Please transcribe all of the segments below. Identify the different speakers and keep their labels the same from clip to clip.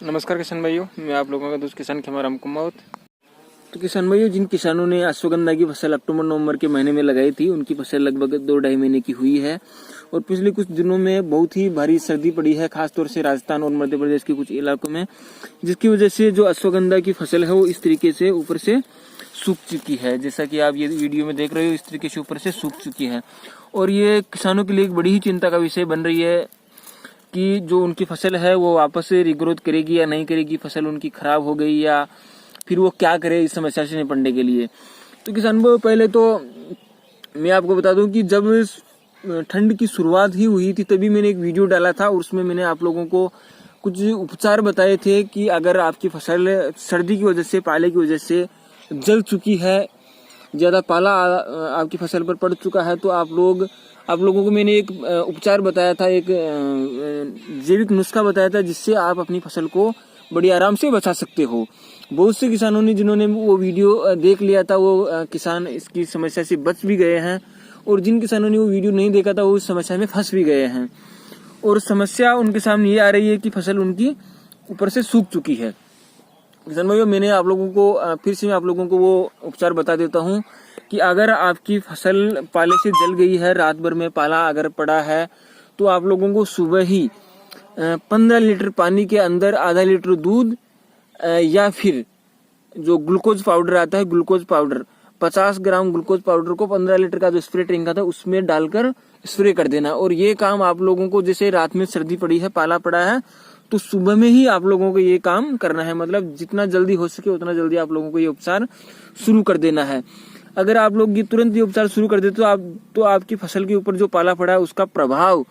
Speaker 1: नमस्कार किसान भाइयों, मैं आप लोगों का दोस्त किसान खेमा राम कुमावत। तो किसान भाइयों, जिन किसानों ने अश्वगंधा की फसल अक्टूबर नवंबर के महीने में लगाई थी, उनकी फसल लगभग 2-2.5 महीने की हुई है। और पिछले कुछ दिनों में बहुत ही भारी सर्दी पड़ी है, खासतौर से राजस्थान और मध्य प्रदेश के कुछ इलाकों में, जिसकी वजह से जो अश्वगंधा की फसल है वो इस तरीके से ऊपर से सूख चुकी है। जैसा कि आप ये वीडियो में देख रहे हो, इस तरीके से ऊपर से सूख चुकी है। और ये किसानों के लिए एक बड़ी ही चिंता का विषय बन रही है कि जो उनकी फसल है वो वापस से रिग्रोथ करेगी या नहीं करेगी, फसल उनकी खराब हो गई या फिर वो क्या करे इस समस्या से निपटने के लिए। तो किसान भाई, पहले तो मैं आपको बता दूं कि जब ठंड की शुरुआत ही हुई थी तभी मैंने एक वीडियो डाला था और उसमें मैंने आप लोगों को कुछ उपचार बताए थे कि अगर आपकी फसल सर्दी की वजह से, पाले की वजह से जल चुकी है, ज़्यादा पाला आपकी फसल पर पड़ चुका है, तो आप लोगों को मैंने एक उपचार बताया था, एक जैविक नुस्खा बताया था जिससे आप अपनी फसल को बड़ी आराम से बचा सकते हो। बहुत से किसानों ने, जिन्होंने वो वीडियो देख लिया था, वो किसान इसकी समस्या से बच भी गए हैं, और जिन किसानों ने वो वीडियो नहीं देखा था वो इस समस्या में फंस भी गए हैं। और समस्या उनके सामने ये आ रही है कि फसल उनकी ऊपर से सूख चुकी है। किसान भाइयों, मैंने आप लोगों को फिर से मैं आप लोगों को वो उपचार बता देता हूँ कि अगर आपकी फसल पाले से जल गई है, रात भर में पाला अगर पड़ा है, तो आप लोगों को सुबह ही 15 लीटर पानी के अंदर आधा लीटर दूध या फिर जो ग्लूकोज पाउडर आता है, glucose powder 50 gram glucose powder को 15 लीटर का जो स्प्रे टैंक आता है उसमें डालकर स्प्रे कर देना। और ये काम आप लोगों को, जैसे रात में सर्दी पड़ी है, पाला पड़ा है, तो सुबह में ही आप लोगों को ये काम करना है। मतलब जितना जल्दी हो सके उतना जल्दी आप लोगों को ये उपचार शुरू कर देना है। अगर आप लोग ये तुरंत ये उपचार शुरू कर देते तो आपकी फसल के ऊपर जो पाला पड़ा है उसका प्रभाव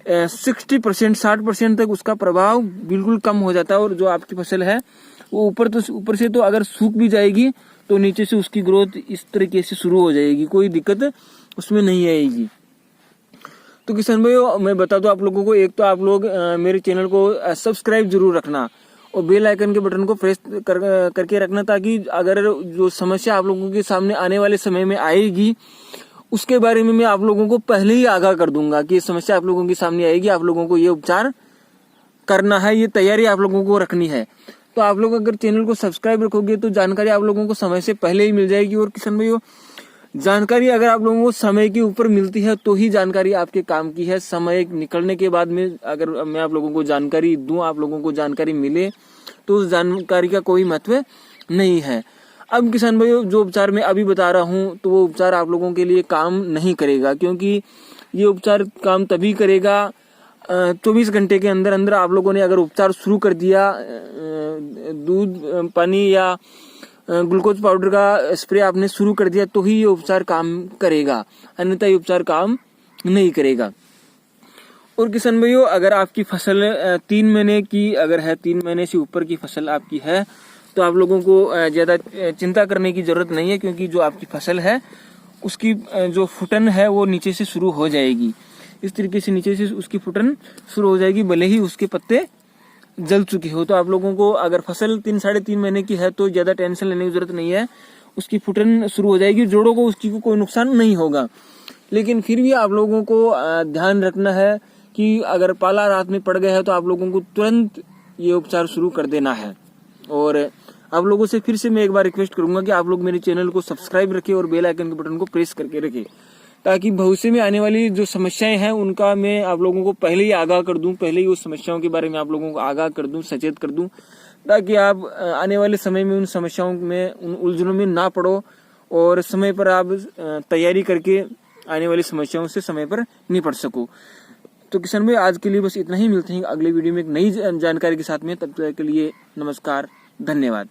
Speaker 1: 60%, 60% तक उसका प्रभाव बिल्कुल कम हो जाता है। और जो आपकी फसल है वो ऊपर से तो अगर सूख भी जाएगी तो नीचे से उसकी ग्रोथ इस तरीके से शुरू हो जाएगी, कोई दिक्कत उसमें नहीं आएगी। तो किसान भाइयों, मैं बता दूं आप लोगों को, एक तो आप लोग मेरे चैनल को सब्सक्राइब जरूर रखना और बेल आइकन के बटन को प्रेस करके रखना, ताकि अगर जो समस्या आप लोगों के सामने आने वाले समय में आएगी उसके बारे में मैं आप लोगों को पहले ही आगाह कर दूंगा कि ये समस्या आप लोगों के सामने आएगी, आप लोगों को ये उपचार करना है, ये तैयारी आप लोगों को रखनी है। तो आप लोग अगर चैनल को सब्सक्राइब रखोगे तो जानकारी आप लोगों को समय से पहले ही मिल जाएगी। और किसान भाइयों, जानकारी अगर आप लोगों को समय के ऊपर मिलती है तो ही जानकारी आपके काम की है। समय निकलने के बाद में अगर मैं आप लोगों को जानकारी दूं, आप लोगों को जानकारी मिले, तो उस जानकारी का कोई महत्व नहीं है। अब किसान भाइयों, जो उपचार मैं अभी बता रहा हूं तो वो उपचार आप लोगों के लिए काम नहीं करेगा, क्योंकि ये उपचार काम तभी करेगा 24 घंटे के अंदर अंदर आप लोगों ने अगर उपचार शुरू कर दिया, दूध, पानी या ग्लूकोज पाउडर का स्प्रे आपने शुरू कर दिया, तो ही ये उपचार काम करेगा, अन्यथा ये उपचार काम नहीं करेगा। और किसान भाइयों, अगर आपकी फसल 3 महीने की अगर है, 3 महीने से ऊपर की फसल आपकी है, तो आप लोगों को ज्यादा चिंता करने की जरूरत नहीं है, क्योंकि जो आपकी फसल है उसकी जो फुटन है वो नीचे से शुरू हो जाएगी। इस तरीके से नीचे से उसकी फुटन शुरू हो जाएगी, भले ही उसके पत्ते जल चुके हो। तो आप लोगों को अगर फसल 3-3.5 महीने की है तो ज्यादा टेंशन लेने की जरूरत नहीं है, उसकी फुटन शुरू हो जाएगी, जोड़ों को उसकी को कोई नुकसान नहीं होगा। लेकिन फिर भी आप लोगों को ध्यान रखना है कि अगर पाला रात में पड़ गया है तो आप लोगों को तुरंत ये उपचार शुरू कर देना है। और आप लोगों से फिर से मैं एक बार रिक्वेस्ट करूंगा कि आप लोग मेरे चैनल को सब्सक्राइब रखें और बेल आइकन के बटन को प्रेस करके रखें, ताकि भविष्य में आने वाली जो समस्याएं हैं उनका मैं आप लोगों को पहले ही आगाह कर दूं, पहले ही उस समस्याओं के बारे में आप लोगों को आगाह कर दूं, सचेत कर दूं, ताकि आप आने वाले समय में उन समस्याओं में, उन उलझनों में ना पड़ो और समय पर आप तैयारी करके आने वाली समस्याओं से समय पर निपट सको। तो किसान भाई, आज के लिए बस इतना ही। मिलते हैं अगले वीडियो में एक नई जानकारी के साथ में। तब तक के लिए नमस्कार, धन्यवाद।